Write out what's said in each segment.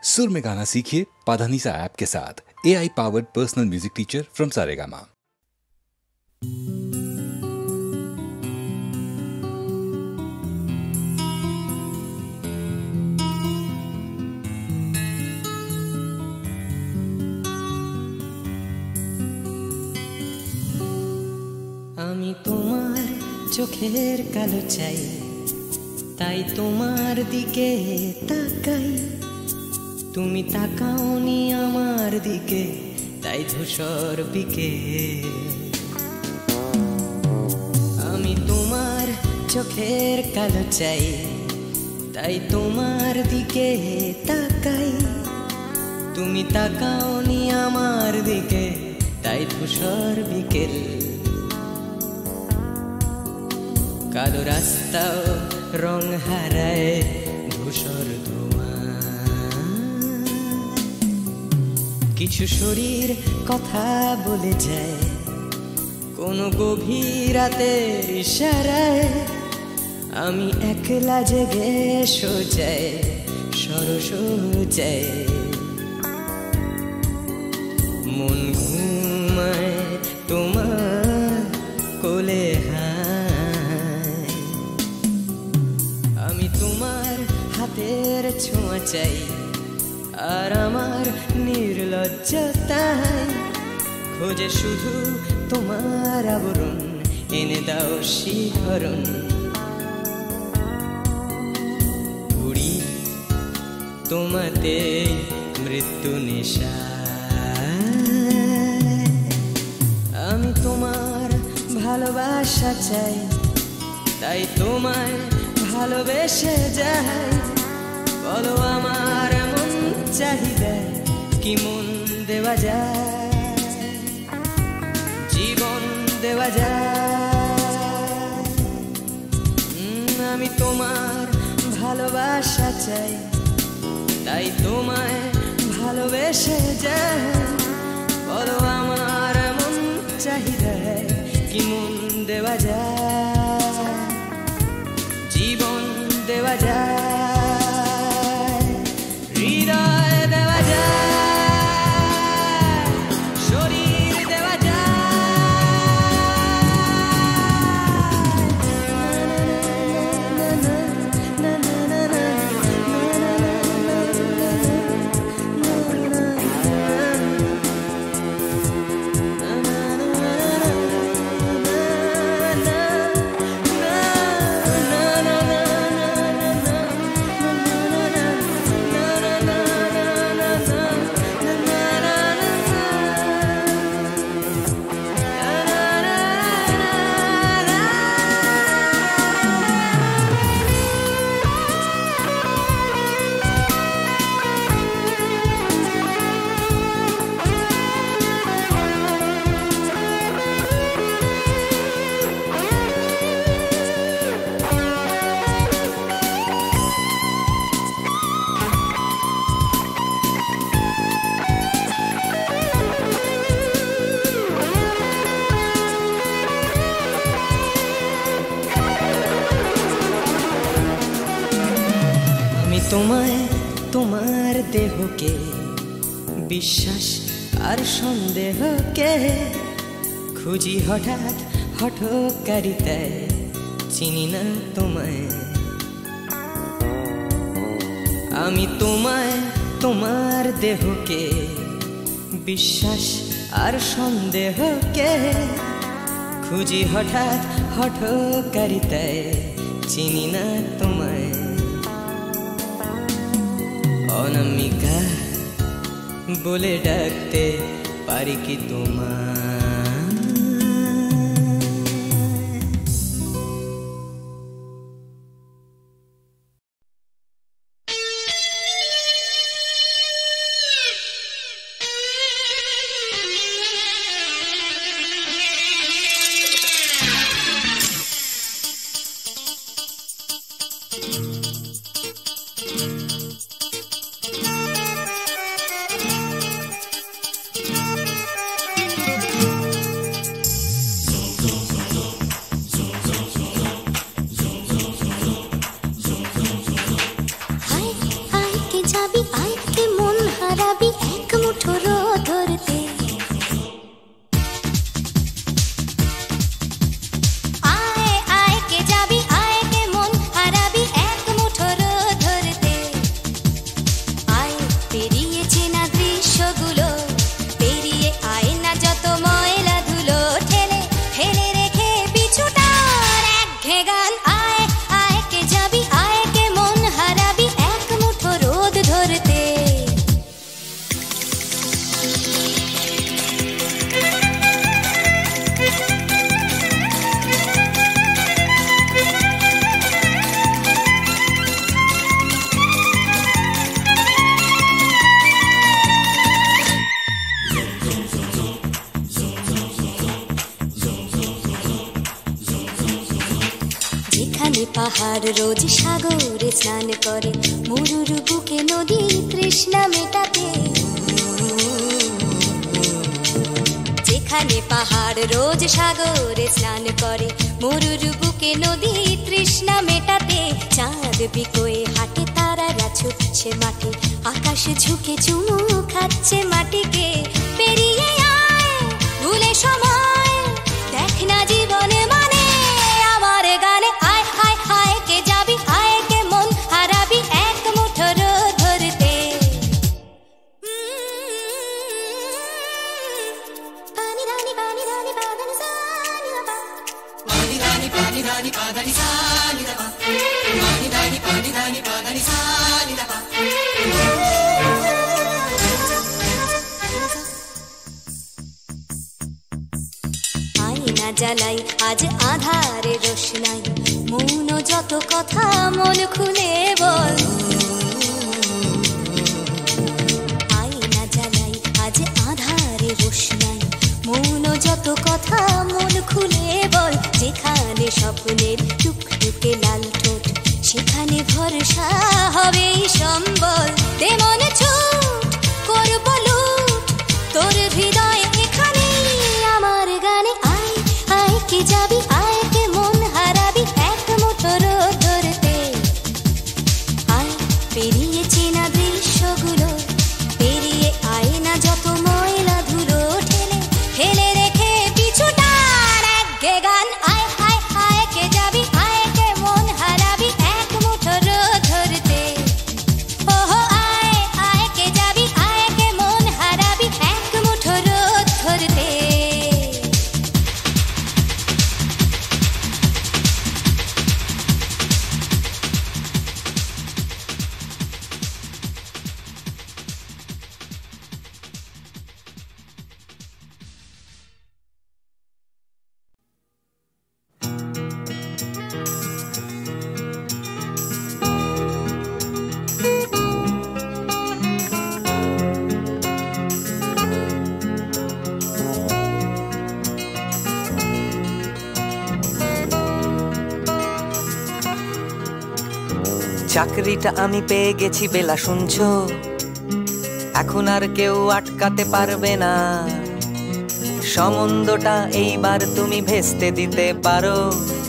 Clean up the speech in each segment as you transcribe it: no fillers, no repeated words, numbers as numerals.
सुर में गाना सीखिए पाधानीसा ऐप के साथ। AI powered personal music teacher from Saregama. আমি তোমার চোখের কালো চাই, তাই তোমার দিকে তাকাই। তুমি তাকাওনি আমার দিকে, তাই ধূসর বিকেল। আমি তোমার চোখের কালো চাই, তাই তোমার দিকে তাকাই। তুমি তাকাওনি আমার দিকে, তাই ধূসর বিকেল। কালো রাস্তাও রং হারায় ধূসর ধোঁয়া। কিছু শরীর কথা বলে যায় কোনো গভীর রাতের ইশারায়। আমি একলা জেগে সোজায় সরসোজায়। মন ঘুমায় তোমার কোলে হায়। আমি তোমার হাতের ছোঁয়া চাই, আর আমার নির্লজ্জতায় খোঁজে শুধু তোমার আবরণ। এনে দাও শিহরণ। উড়ি তোমাতে মৃত্যু নেশা। আমি তোমার ভালোবাসা চাই, তাই তোমায় ভালোবেসে যাই। বলো আমার মন চাহিদা কি মন দেওয়া যায়, জীবন দেওয়া যায়। আমি তোমার ভালোবাসা চাই, তাই তোমায় ভালোবেসে যাই। বলো আমার মন চাহিদা কি মন দেওয়া যায়, জীবন দেওয়া যায়, হৃদয় দেওয়া যায়, শরীর দেওয়া তোমায় তোমার দেহকে বিশ্বাস আর সন্দেহকে খুঁজি হঠাৎ হঠকারিতায়। চিনি না তোমায় আমি, তোমায় তোমার দেহকে বিশ্বাস আর সন্দেহকে খুঁজি হঠাৎ হঠকারিতায়। চিনি না তোমায় অনামিকা বলে ডাকতে পারি কি তোমায়? কে মন হারাবি এক মুঠো রোদ ধরতে। আয় আয় কে যাবি, আয় কে মন হারাবি এক মুঠো রোদ ধরতে। আয় পেরিয়ে চেনা দৃশ্যগুলো, পেরিয়ে আয় না যত ময়লা ধুলো, ঠেলে ফেলে রেখে পিছুটার একঘে গান। আয় আয় কে যাবি, আয় কে মন হারাবি এক মুঠো রোদ ধরতে। যেখানে পাহাড় রোজ সাগরে স্নান করে, মরুর বুকে নদী তৃষ্ণা মেটাতে। যেখানে পাহাড় রোজ সাগরে স্নান করে, মরুর বুকে নদী তৃষ্ণা মেটাতে। চাঁদ বিকোয়ে হাটে, তারারা ছুটছে মাঠে, আকাশ ঝুঁকে চুমু খাচ্ছে মাটিকে। পেরিয়ে আয় ভুলে সময়, দেখ না জীবনে মানে আমার গানে। আয় আয় আয় কে যাবি, আয় কে মন হারাবি এক মুঠো রোদ ধরতে। পানি রানি পানি রানি পাদানি সানি রাবা, পানি রানি পাদানি সানি রাবা, পানি রানি পাদানি সানি রাবা। আয়না জ্বালাই আজ আধারে রোশনাই, মৌন যত কথা মন খুলে বল। আয়না জ্বালাই আজ আধারে রোশনাই, মৌন যত কথা মন খুলে বল। যেখানে স্বপ্নের টুকটুকে লাল ঠোঁট, সেখানে ভরসা হবে সম্বল। তেমন ছুট করব লুট, তোর হৃদয় এখানে আমার গানে। আয় আয় কে যাবি, আয় কে মন হারাবি এক মুঠো রোদ ধরতে। আয় পেরিয়ে চেনা দৃশ্যগুলো, পেরিয়ে আয় না যত ময়লা ধুলো, ঠেলে ফেলে রেখে পিছুটার একঘে গান। আয় আয় আয় কে যাবি, আয় কে মন হারাবি এক মুঠো রোদ ধরতে। ওহো আয় আয় কে যাবি, আয় কে মন হারাবি এক মুঠো রোদ ধরতে। চাকরিটা আমি পেয়ে গেছি বেলা, শুনছো? এখন আর কেউ আটকাতে পারবে না। সম্বন্ধটা এইবার তুমি ভেস্তে দিতে পারো,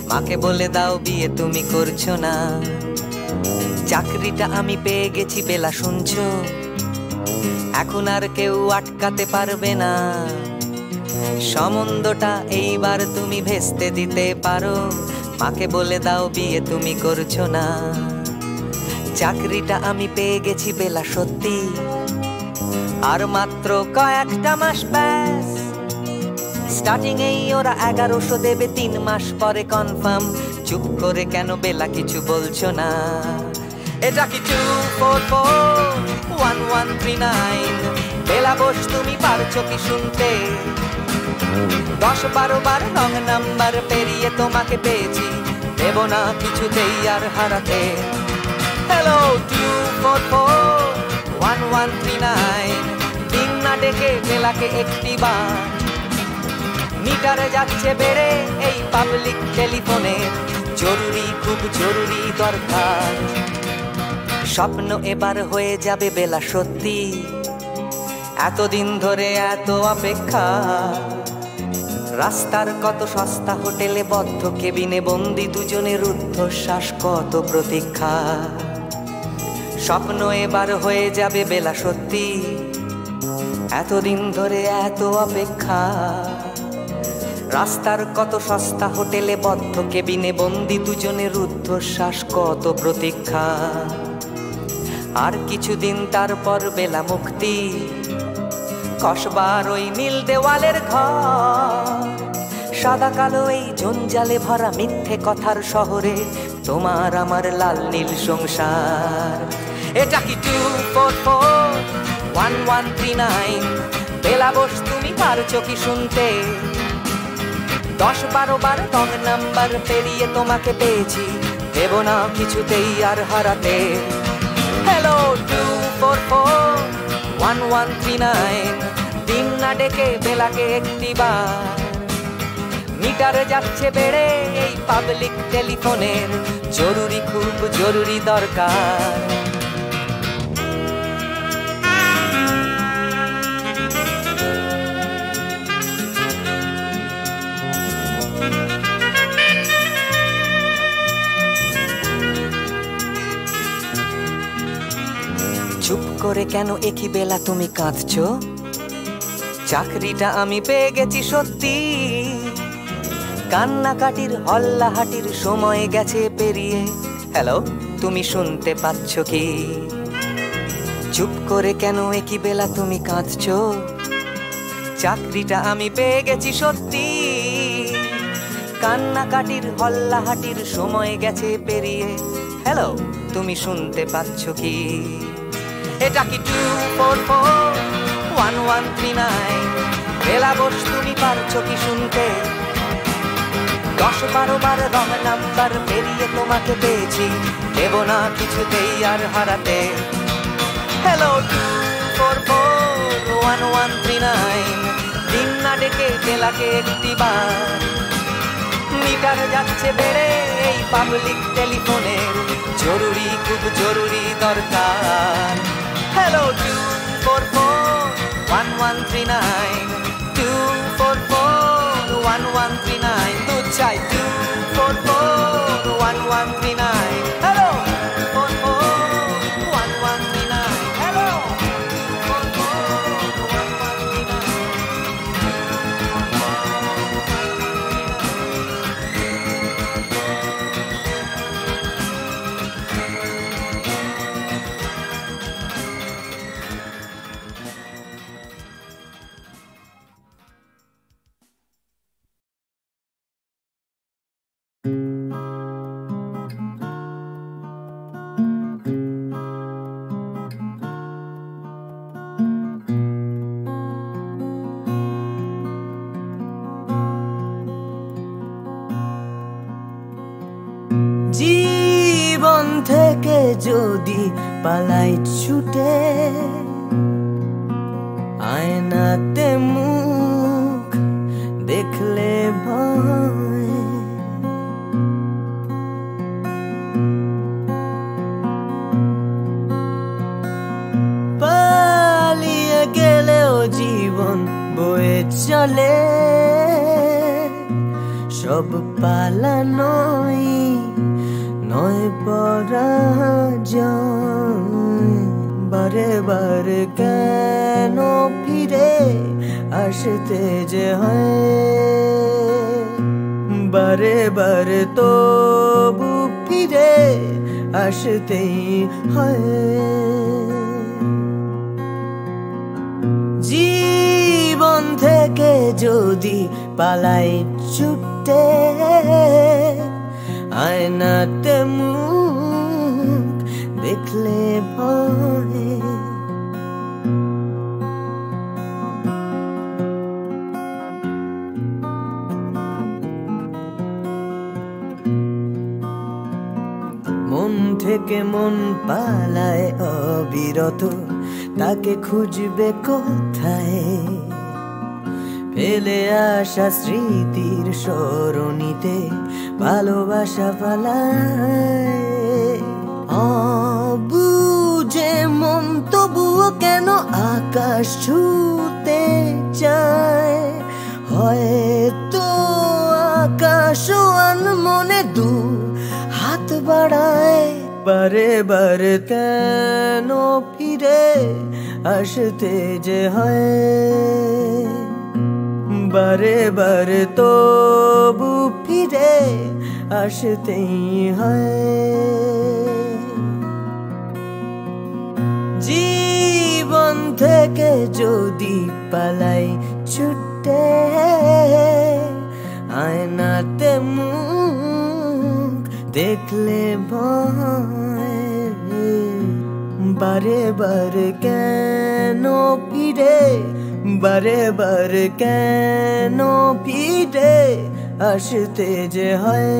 মাকে বলে দাও বিয়ে তুমি করছো না। চাকরিটা আমি পেয়ে গেছি বেলা, শুনছো? এখন আর কেউ আটকাতে পারবে না। সম্বন্ধটা এইবার তুমি ভেস্তে দিতে পারো, মাকে বলে দাও বিয়ে তুমি করছো না। চাকরিটা আমি পেয়ে গেছি বেলা, সত্যি আর মাত্র কয়েকটা মাস ব্যাস। স্টার্টিং এই ওরা 1100 দেবে, 3 মাস পরে কনফার্ম। চুপ করে কেন বেলা কিছু বলছো না? এটা কি 2441139? বেলা বোস তুমি পারছো কি শুনতে? 10-12 বার রং নাম্বার পেরিয়ে তোমাকে পেয়েছি, দেব না কিছুতেই আর হারাতে। হ্যালো 2441139, দিন না ডেকে বেলাকে একটি বার। মিটারে যাচ্ছে বেড়ে এই পাবলিক টেলিফোনে, জরুরি খুব জরুরি দরকার। স্বপ্ন এবার হয়ে যাবে বেলা, সত্যি এতদিন ধরে এত অপেক্ষা। রাস্তার কত সস্তা হোটেলে বদ্ধ কেবিনে বন্দি দুজনের রুদ্ধশ্বাস, কত প্রতীক্ষা। স্বপ্ন এবার হয়ে যাবে বেলা সত্যি, এতদিন ধরে এত অপেক্ষা। রাস্তার কত সস্তা হোটেলে বদ্ধ কেবিনে বন্দি দুজনে রুদ্ধশ্বাস, কত প্রতীক্ষা। আর কিছুদিন তারপর বেলা মুক্তি, কসবার ওই নীল দেওয়ালের ঘর। সাদা কালো এই জঞ্জালে ভরা মিথ্যে কথার শহরে তোমার আমার লাল নীল সংসার। এটা কি 2441139? বেলা বোস তুমি পারছো কি শুনতে? 10-12 বার রং নাম্বার পেরিয়ে তোমাকে পেয়েছি, দেব না কিছুতেই আর হারাতে। হ্যালো 2441139, দিন না ডেকে বেলাকে একটিবার। মিটার যাচ্ছে বেড়ে এই পাবলিক টেলিফোনের, জরুরি খুব জরুরি দরকার। চুপ করে কেন একই বেলা তুমি কাঁদছো? চাকরিটা আমি পেয়ে গেছি সত্যি, কান্নাকাটির হল্লাহাটির সময় গেছে পেরিয়ে। হ্যালো, তুমি শুনতে পাচ্ছ কি? চুপ করে কেন একই বেলা তুমি কাঁদছো? চাকরিটা আমি পেয়ে গেছি সত্যি, কান্নাকাটির হল্লাহাটির সময় গেছে পেরিয়ে। হ্যালো, তুমি শুনতে পাচ্ছ কি? এটা কি 2441139? বেলা বোস তুমি পারছো কি শুনতে? 10-12 বার রং নাম্বার পেরিয়ে তোমাকে পেয়েছি, দেব না কিছুতেই আর হারাতে। হ্যালো 2441139, দিন না ডেকে বেলাকে একটিবার। মিটার যাচ্ছে বেড়ে এই পাবলিক টেলিফোনের, জরুরি খুব জরুরি দরকার। হ্যালো 2441139, 2441139, দু চাই 2441139। হ্যালো 2441139, হ্যালো জীবন থেকে যদি পালাই ছুটে, আয়নাতে মুখ দেখলে ভয়, পালিয়ে গেলেও জীবন বয়ে চলে, সব পালানোই নয় পরাজয়। বারে বারে কেন ফিরে আসতে যে হয়, বারে বারে তবু ফিরে আসতেই হয়। জীবন থেকে যদি পালাই ছুটে, আয়নাতে মুখ দেখলে ভয়, মন থেকে মন পালায় অবিরত, তাকে খুঁজবে কোথায়? ফেলে আসা স্মৃতির সরণিতে ভালোবাসা পালায়। অবুঝে মন তবুও কেন আকাশ ছুতে চায়, হয়তো আকাশ আনমনে দু হাত বাড়ায়। বারে বারে বারে কেন ফিরে আসতে যে হয়, বারে বারে তবু ফিরে আসতেই হয়। জীবন থেকে যদি পালাই ছুটে, আয়নাতে মুখ দেখলে ভয়, বারে বারে কেন ফিরে, বারে বারে কেন ফিরে আসতে যে হয়,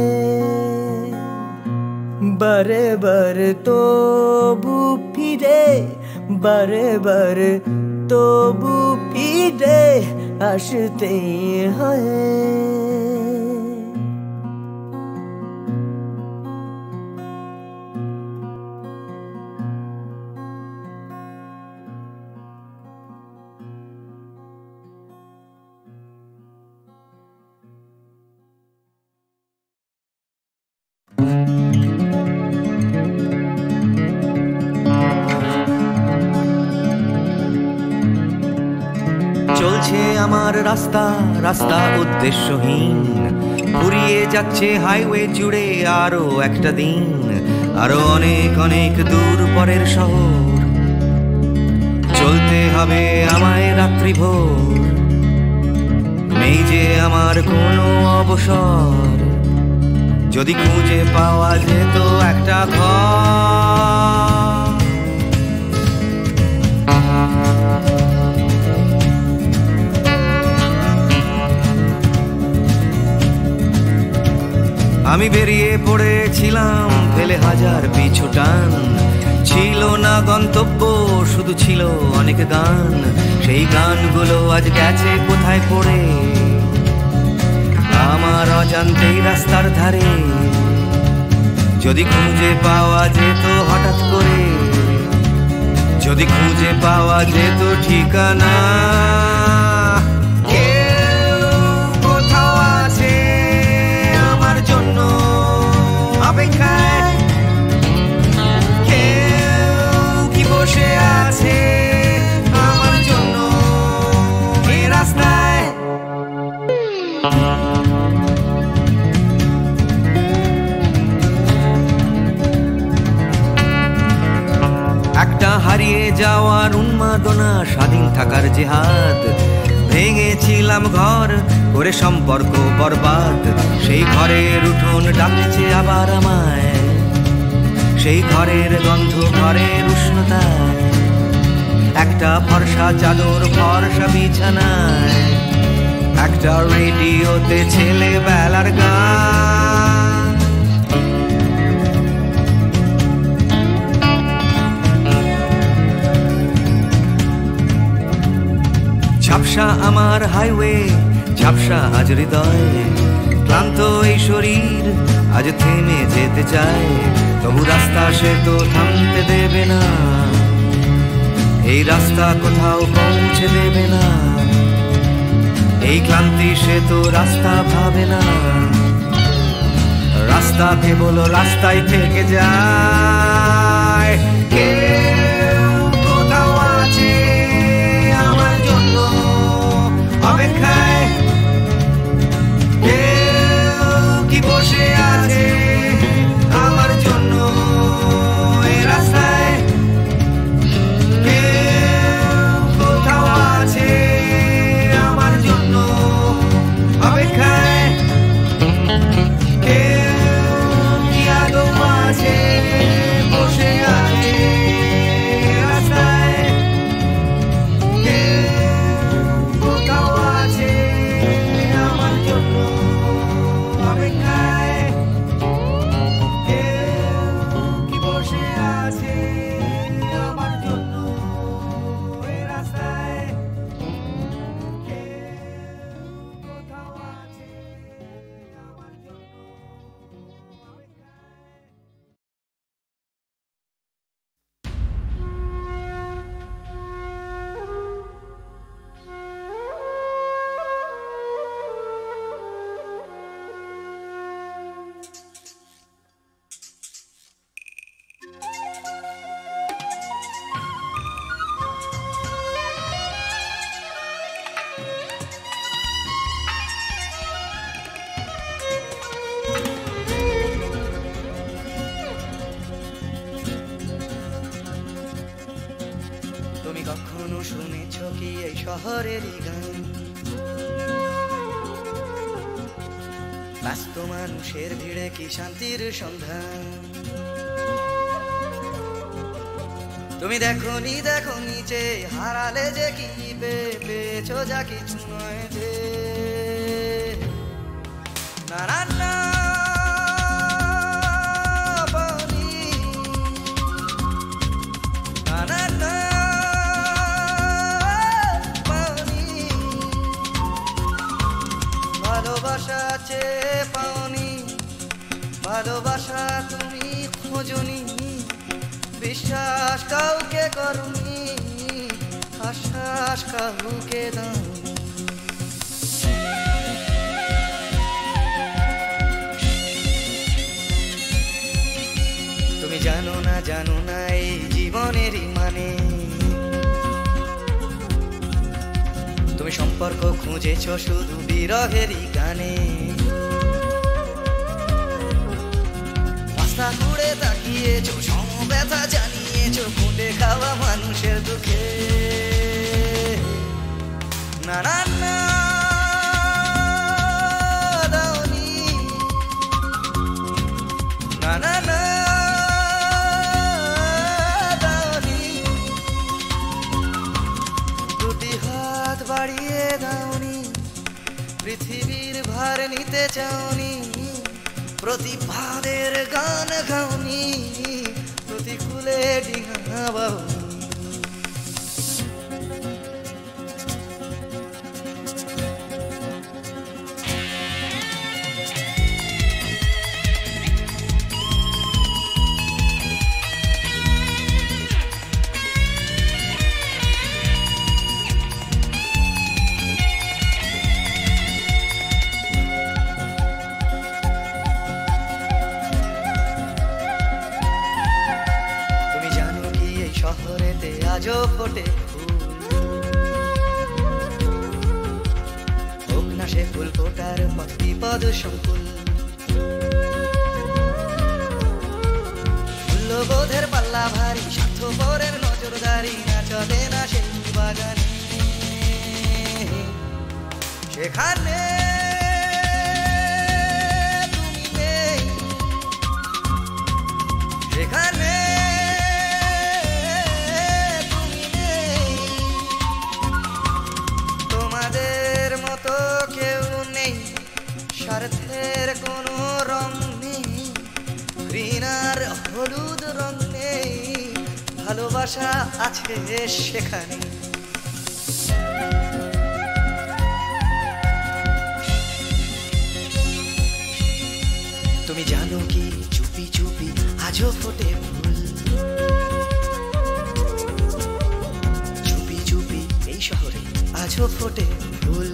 বারে বারে তবু ফিরে, বারে বারে তবু ফিরে আসতেই হয়। চলছে আমার রাস্তা, রাস্তা উদ্দেশ্যহীন, ঘুরিয়ে যাচ্ছে হাইওয়ে জুড়ে আরো একটা দিন, আরো অনেক অনেক দূর পরের শহর। চলতে হবে আমায় রাত্রি ভোর, নেই যে আমার কোনো অবসর, যদি খুঁজে পাওয়া যেত একটা ঘর। আমি বেরিয়ে পড়েছিলাম ফেলে হাজার পিছু টান, ছিল না গন্তব্য, শুধু ছিল অনেক গান। সেই গানগুলো আজ গেছে কোথায় পড়ে, আমার অজান্তেই রাস্তার ধারে। যদি খুঁজে পাওয়া যেত হঠাৎ করে, যদি খুঁজে পাওয়া যেত ঠিকানা, অপেক্ষায় কেউ কি বসে আছে আমার জন্য এই রাস্তায়। একটা হারিয়ে যাওয়ার উন্মাদনা, স্বাধীন থাকার জেহাদ, ভেঙেছিলাম ঘর করে সম্পর্ক বরবাদ। সেই ঘরের উঠোন ডাকছে আবার আমায়, সেই ঘরের গন্ধ, ঘরের উষ্ণতায়, একটা ফর্সা চাদর, ফর্সা বিছানায়, একটা রেডিওতে ছেলেবেলার গান। ঝাপসা আমার হাইওয়ে, ঝাপসা আজ হৃদয়, ক্লান্ত এই শরীর আজ থেমে যেতে চায়। তবু রাস্তা সে তো থামতে দেবে না, এই রাস্তা কোথাও পৌঁছে দেবে না। এই ক্লান্তি সে তো রাস্তা ভাবে না, রাস্তা কেবল রাস্তায় থেকে যায়। কোথাও আছে আমার জন্য অপেক্ষায়, কি বসে আছে আমার জন্য এই রাস্তায়। কোথাও আছে আমার জন্য অপেক্ষায়, কি আদৌ আছে বসে তুমি কখনো শুনেছ কি এই শহরেরই গান? ব্যস্ত মানুষের ভিড়ে কি শান্তির সন্ধান? তুমি দেখোনি দেখোনি যে হারালে যে কি পেয়েছো যা কিছু নয় যে। না না না পাওনি, না না না পাওনি, ভালোবাসা আছে পাওনি, ভালোবাসা তুমি খোঁজনি, বিশ্বাস কাউকে করনি, আশ্বাস কাউকে দাওনি। তুমি জানো না এই জীবনেরই মানে। তুমি সম্পর্ক খুঁজেছ শুধু বিরহেরই গানে। রাস্তা ঘুরে তাকিয়েছো, সমব্যথা জানিয়েছো, ফুটে খাওয়া মানুষের দুঃখে। না না না দাওনি, না না না দাওনি, দুটি হাত বাড়িয়ে দাওনি, পৃথিবীর ভার নিতে চাওনি, প্রতিবাদের গান গাওনি, প্রতিকূলে ডিঙা বাউনি। আজও ফোটে ফুল, হোক না সে ফুল ফোটার পথ বিপদ সংকুল। মূল্যবোধের পাল্লা ভারী, স্বার্থপরের নজরদারি না চলে না সেই বাগানে। সেখানে তুমি নেই, সেখানে স্বার্থের কোনো রং নেই, ঘৃণার হলুদ রং নেই, ভালোবাসা আছে সেখানে। তুমি জানো কি চুপি চুপি আজও ফোটে ফুল, চুপি চুপি এই শহরে আজও ফোটে ফুল।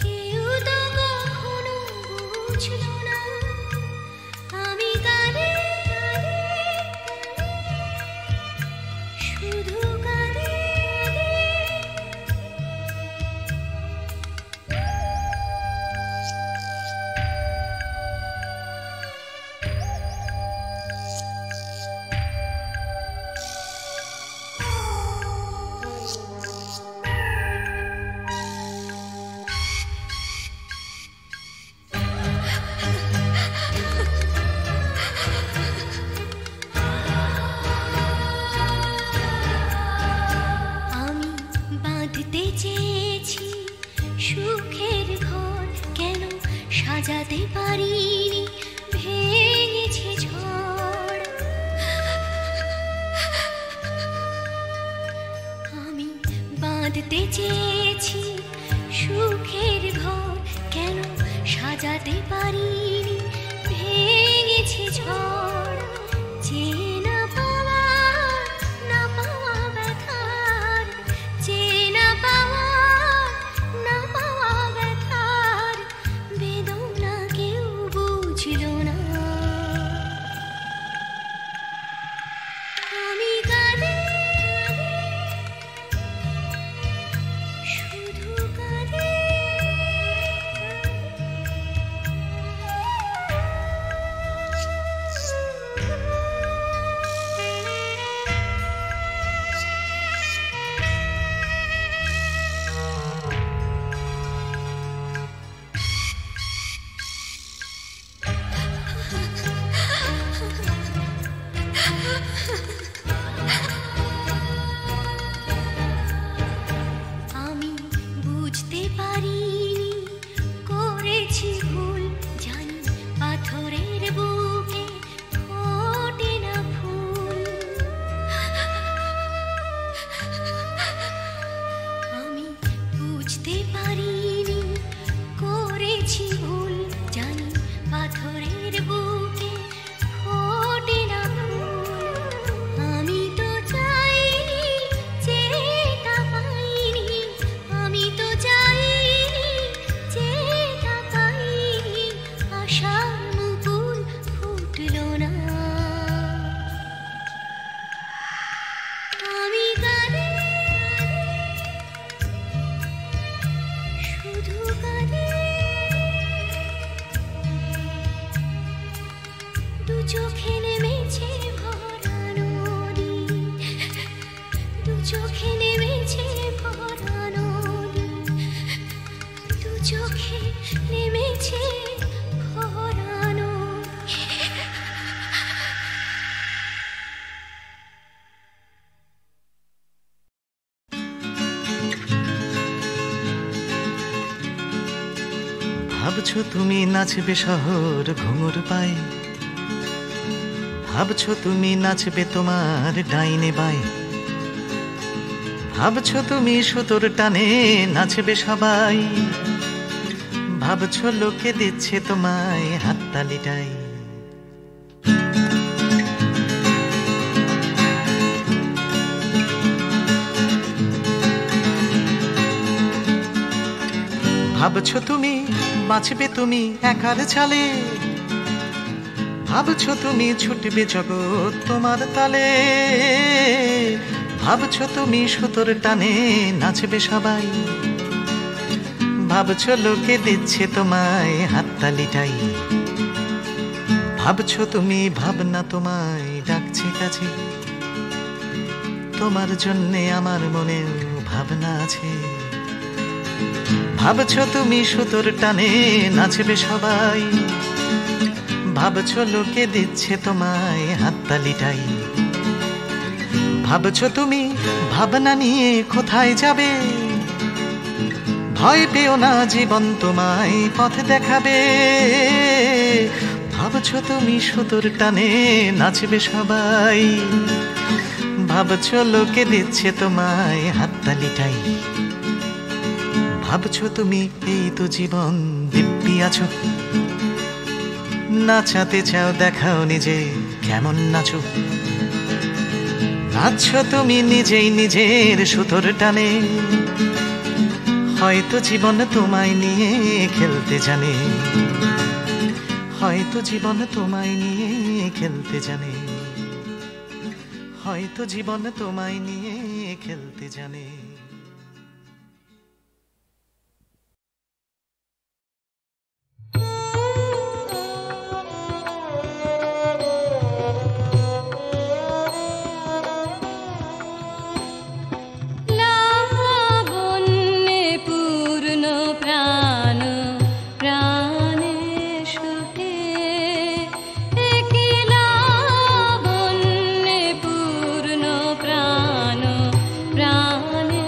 কেউ তো বাঁধতে চেয়েছি সুখের ঘর, কেন সাজাতে পারিনি, ভেঙেছে ঝড়। আমি বাঁধতে চেয়েছি সুখের ঘর, কেন সাজাতে পারিনি, ভেঙেছে ঝড়। যে না পাওয়া না পাওয়া ব্যথার, যে না পাওয়া না পাওয়া ব্যথার বেদনা কেউ বুঝল না। আমি কাঁদি শুধু কাঁদি। আমি বুঝতে পারিনি করেছি ভুল, জানি পাথরের বুকে ফোটে না ফুল। আমি বুঝতে পারিনি করেছি ভুল, জানি পাথরের বুকে ফোটে না ফুল। আমি তো চাইনি যেটা পাইনি, আমি তো চাইনি যেটা পাইনি, আশার মুকুল ফুটল না। আমি কাঁদি শুধু কাঁদি। দু চোখে নেমেছে ভরা নদী, দু চোখে নেমেছে ভরা নদী, দু চোখে নেমেছে ভরা নদী। ভাবছো তুমি নাচবে শহর ঘুঙুর পায়ে, ভাবছো তুমি নাচবে তোমার ডাইনে বায়ে, ভাবছো তুমি সুতোর টানে নাচবে সবাই, ভাবছো লোকে দিচ্ছে তোমায় হাততালিটাই। ভাবছো তুমি বাঁচবে তুমি একার ছালে, ভাবছো তুমি ছুটবে জগৎ তোমার তালে, ভাবছো তুমি সুতোর টানে নাচবে সবাই, ভাবছো লোকে দিচ্ছে তোমায় হাততালিটাই। ভাবছো তুমি ভাবনা তোমায় ডাকছে কাছে, তোমার জন্যে আমার মনেও ভাবনা আছে। ভাবছো তুমি সুতোর টানে নাচবে সবাই, ভাবছো লোকে দিচ্ছে তোমায় হাততালিটাই। ভাবছো তুমি ভাবনা নিয়ে কোথায় যাবে, ভয় পেও না জীবন তোমায় পথ দেখাবে। ভাবছো তুমি সুতোর টানে নাচবে সবাই, ভাবছো লোকে দিচ্ছে তোমায় হাততালিটাই। ভাবছো তুমি এই তো জীবন দিব্যি আছো, নাচাতে চাও দেখাও নিজে কেমন নাচো। নাচছো তুমি নিজেই নিজের সুতোর টানে, হয়তো জীবন তোমায় নিয়ে খেলতে জানে, হয়তো জীবন তোমায় নিয়ে খেলতে জানে, হয়তো জীবন তোমায় নিয়ে খেলতে জানে। প্রাণে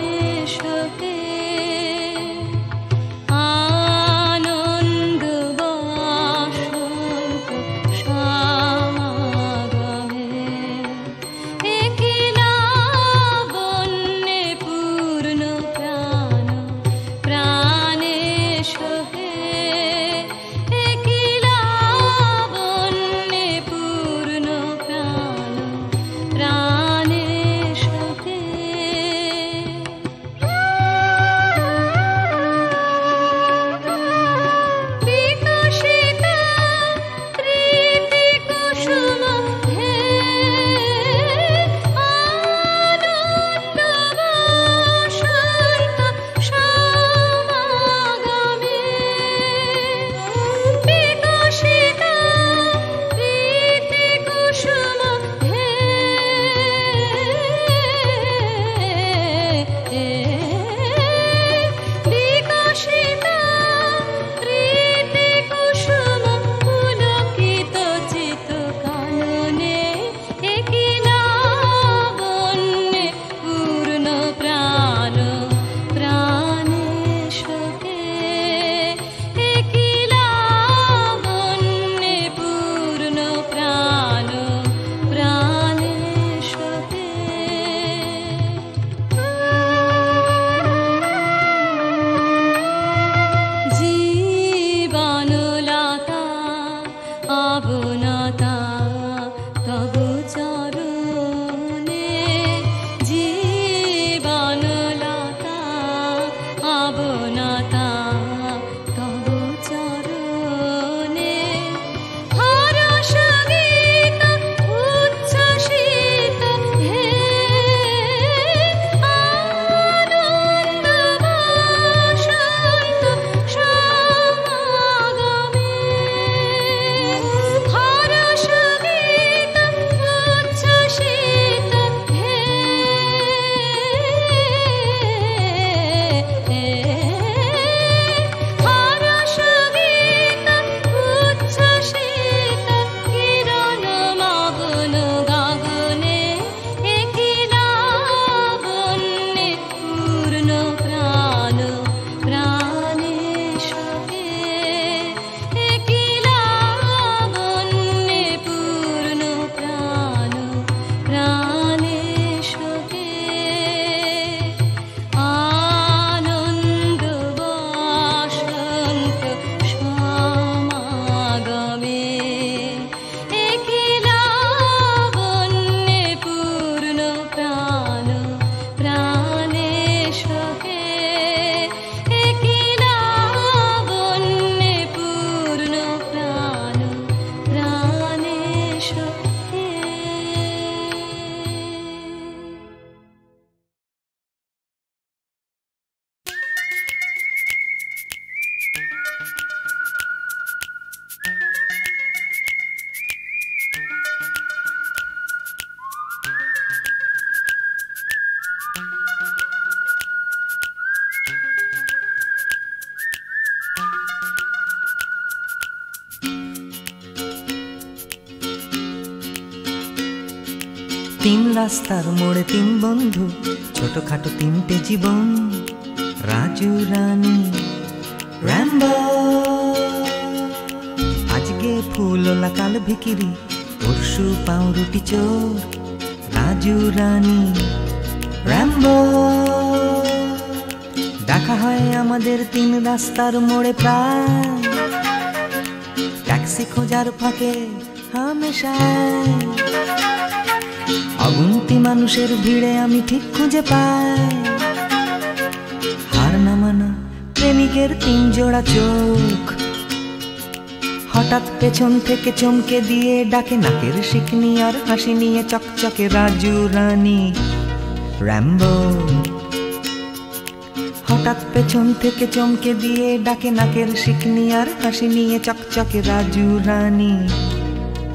পাবনাতা তব চরণে হরষ গীত উচ্ছ্বসিত হে আনন্দ বসন্ত সমাগমে হরষ গীত উচ্ছ্বসিত হে হরষ গীত উচ্ছ্বসিত কিরণ মগ্ন গগনে একি লাবণ্যে পূর্ণ প্রাণ প্রাণে সহে একি লাবণ্যে পূর্ণ প্রাণ প্রাণে সহে আনন্দ বসন্ত সমাগমে একি লাবণ্যে পূর্ণ প্রাণ প্রাণে সহে একি লাবণ্যে পূর্ণ প্রাণ প্রাণে সহে। তিন রাস্তার মোড়ে তিন বন্ধু, ছোটখাটো তিনটে জীবন, রাজু রানী র্যাম্বো। আজকে ফুলওলা কাল ভিকিরি, পরশু পাউরুটি চোর, রাজু রানী র্যাম্বো। দেখা হয় আমাদের তিন রাস্তার মোড়ে প্রায়, ট্যাক্সি খোঁজার ফাঁকে হামেশায়। অগুন্তি মানুষের ভিড়ে আমি ঠিক খুঁজে পাই হার না মানা প্রেমিকের তিন জোড়া চোখ। হঠাৎ পেছন থেকে চমকে দিয়ে ডাকে নাকের শিকনি আর হাসি নিয়ে চকচকে রাজু রানী র্যাম্বো। হঠাৎ পেছন থেকে চমকে দিয়ে ডাকে নাকের শিকনি আর হাসি নিয়ে চকচকে রাজু রানী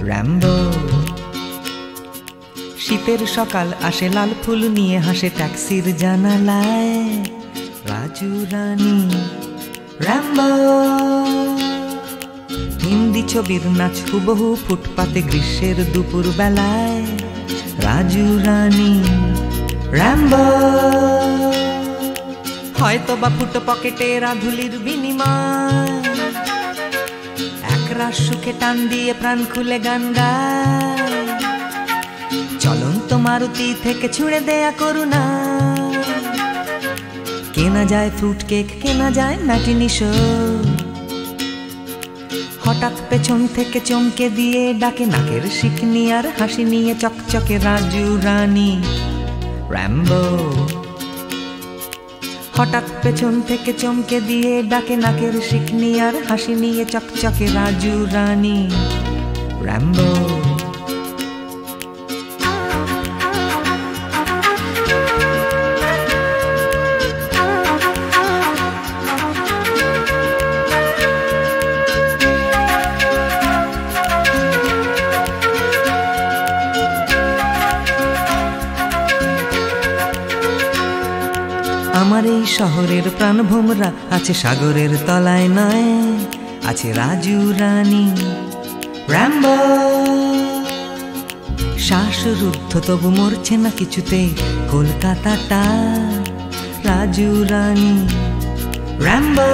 র্যাম্বো। শীতের সকাল আসে লাল ফুল নিয়ে হাসে ট্যাক্সির জানালায়, রাজু রানী র্যাম্বো। হিন্দি ছবির নাচ হুবহু ফুটপাতে গ্রীষ্মের দুপুর বেলায়, রাজু রানী র্যাম্বো। হয়তো বা ফুটো পকেটে রাধুলির বিনিময়, একরাশ সুখে টান দিয়ে প্রাণ খুলে গান গায়। চলন্ত মারুতি থেকে ছুঁড়ে দেয়া করুণা, কেনা যায় ফ্রুট কেক, কেনা যায় ম্যাটিনি শো। হঠাৎ পেছন থেকে চমকে দিয়ে ডাকে নাকের শিকনি আর হাসি নিয়ে চকচকে রাজু রানী র্যাম্বো। হঠাৎ পেছন থেকে চমকে দিয়ে ডাকে নাকের শিকনি আর হাসি নিয়ে চকচকে রাজু রানী র্যাম্বো। আমার এই শহরের প্রাণভোমরা আছে সাগরের তলায় নয়, আছে রাজু রানী র্যাম্বো। শ্বাসরুদ্ধ তবু মরছে না কিছুতে কলকাতাটা, রাজু রানী র্যাম্বো।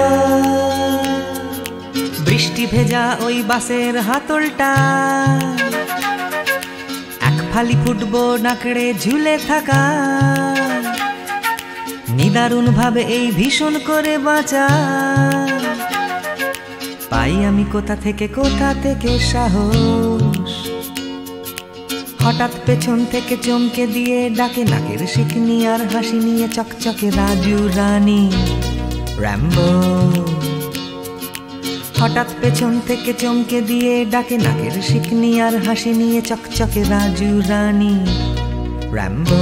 বৃষ্টি ভেজা ওই বাসের হাতলটা, এক ফালি ফুটবল নাকড়ে ঝুলে থাকা। নিদারুণ ভাবে এই ভীষণ করে বাঁচা, পাই আমি কোথা থেকে সাহস। হঠাৎ পেছন থেকে চমকে দিয়ে ডাকে নাকের শিকনি আর হাসি নিয়ে চকচকে রাজু রানী র্যাম্বো। হঠাৎ পেছন থেকে চমকে দিয়ে ডাকে নাকের শিকনি আর হাসি নিয়ে চকচকে রাজু রানী, র্যাম্বো।